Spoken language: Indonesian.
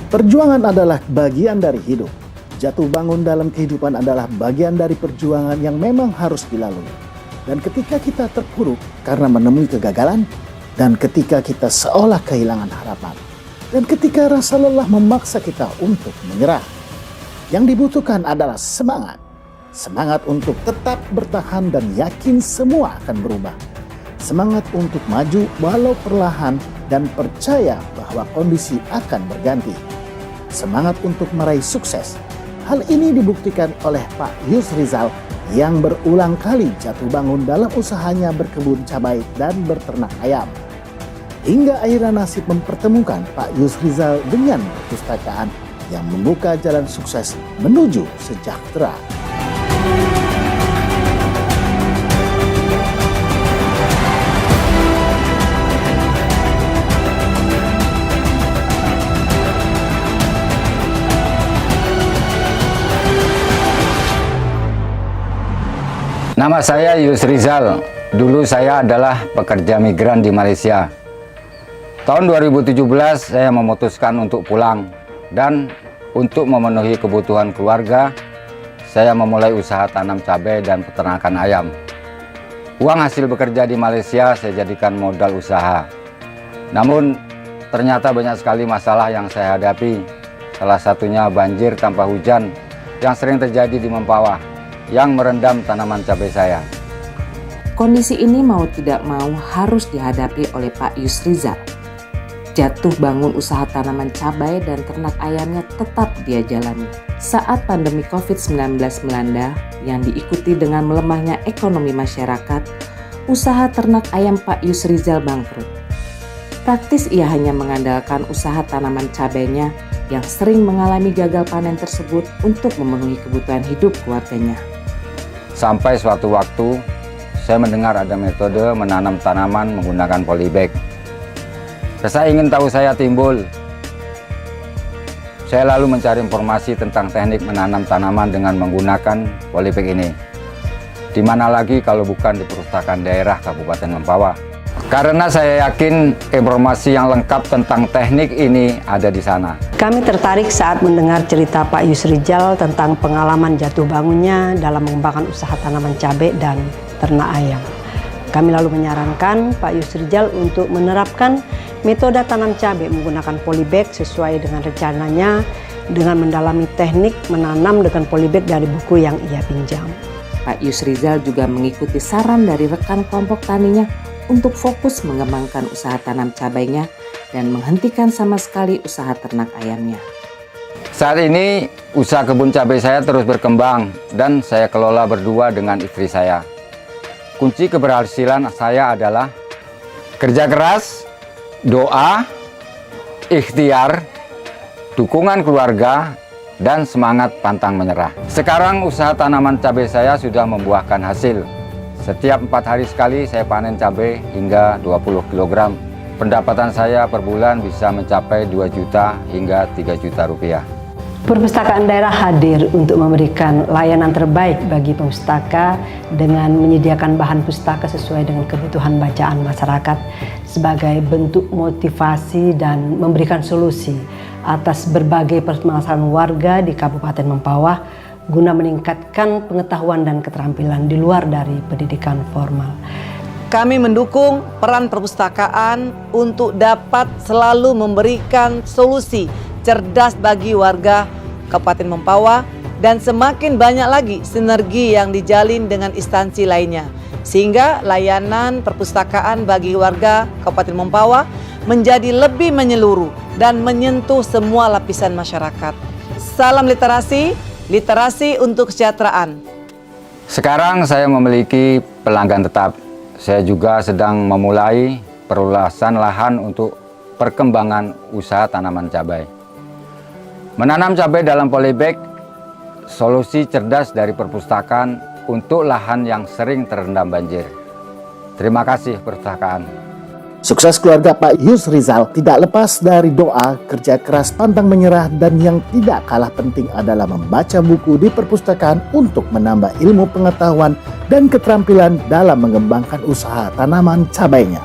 Perjuangan adalah bagian dari hidup. Jatuh bangun dalam kehidupan adalah bagian dari perjuangan yang memang harus dilalui. Dan ketika kita terpuruk karena menemui kegagalan, dan ketika kita seolah kehilangan harapan, dan ketika rasa lelah memaksa kita untuk menyerah, yang dibutuhkan adalah semangat. Semangat untuk tetap bertahan dan yakin semua akan berubah. Semangat untuk maju walau perlahan dan percaya bahwa kondisi akan berganti. Semangat untuk meraih sukses. Hal ini dibuktikan oleh Pak Yusrizal yang berulang kali jatuh bangun dalam usahanya berkebun cabai dan beternak ayam. Hingga akhirnya nasib mempertemukan Pak Yusrizal dengan perpustakaan yang membuka jalan sukses menuju sejahtera. Nama saya Yusrizal. Dulu saya adalah pekerja migran di Malaysia. Tahun 2017 saya memutuskan untuk pulang dan untuk memenuhi kebutuhan keluarga, saya memulai usaha tanam cabai dan peternakan ayam. Uang hasil bekerja di Malaysia saya jadikan modal usaha. Namun ternyata banyak sekali masalah yang saya hadapi. Salah satunya banjir tanpa hujan yang sering terjadi di Mempawah yang merendam tanaman cabai saya. Kondisi ini mau tidak mau harus dihadapi oleh Pak Yusrizal. Jatuh bangun usaha tanaman cabai dan ternak ayamnya tetap dia jalani. Saat pandemi COVID-19 melanda yang diikuti dengan melemahnya ekonomi masyarakat, usaha ternak ayam Pak Yusrizal bangkrut. Praktis ia hanya mengandalkan usaha tanaman cabainya yang sering mengalami gagal panen tersebut untuk memenuhi kebutuhan hidup keluarganya. Sampai suatu waktu, saya mendengar ada metode menanam tanaman menggunakan polybag. Rasa ingin tahu saya timbul. Saya lalu mencari informasi tentang teknik menanam tanaman dengan menggunakan polybag ini. Di mana lagi kalau bukan di perpustakaan daerah Kabupaten Mempawah. Karena saya yakin informasi yang lengkap tentang teknik ini ada di sana. Kami tertarik saat mendengar cerita Pak Yusrizal tentang pengalaman jatuh bangunnya dalam mengembangkan usaha tanaman cabai dan ternak ayam. Kami lalu menyarankan Pak Yusrizal untuk menerapkan metode tanam cabai menggunakan polybag sesuai dengan rencananya dengan mendalami teknik menanam dengan polybag dari buku yang ia pinjam. Pak Yusrizal juga mengikuti saran dari rekan kelompok taninya untuk fokus mengembangkan usaha tanam cabainya dan menghentikan sama sekali usaha ternak ayamnya. Saat ini usaha kebun cabai saya terus berkembang dan saya kelola berdua dengan istri saya. Kunci keberhasilan saya adalah kerja keras, doa, ikhtiar, dukungan keluarga, dan semangat pantang menyerah. Sekarang usaha tanaman cabai saya sudah membuahkan hasil. Setiap 4 hari sekali saya panen cabai hingga 20 kg. Pendapatan saya per bulan bisa mencapai 2 juta hingga 3 juta rupiah. Perpustakaan daerah hadir untuk memberikan layanan terbaik bagi pustaka dengan menyediakan bahan pustaka sesuai dengan kebutuhan bacaan masyarakat sebagai bentuk motivasi dan memberikan solusi atas berbagai permasalahan warga di Kabupaten Mempawah guna meningkatkan pengetahuan dan keterampilan di luar dari pendidikan formal. Kami mendukung peran perpustakaan untuk dapat selalu memberikan solusi cerdas bagi warga Kabupaten Mempawah dan semakin banyak lagi sinergi yang dijalin dengan instansi lainnya sehingga layanan perpustakaan bagi warga Kabupaten Mempawah menjadi lebih menyeluruh dan menyentuh semua lapisan masyarakat. Salam literasi, literasi untuk kesejahteraan. Sekarang saya memiliki pelanggan tetap. Saya juga sedang memulai perluasan lahan untuk perkembangan usaha tanaman cabai. Menanam cabai dalam polybag, solusi cerdas dari perpustakaan untuk lahan yang sering terendam banjir. Terima kasih perpustakaan. Sukses keluarga Pak Yusrizal tidak lepas dari doa, kerja keras, pantang menyerah, dan yang tidak kalah penting adalah membaca buku di perpustakaan untuk menambah ilmu pengetahuan dan keterampilan dalam mengembangkan usaha tanaman cabainya.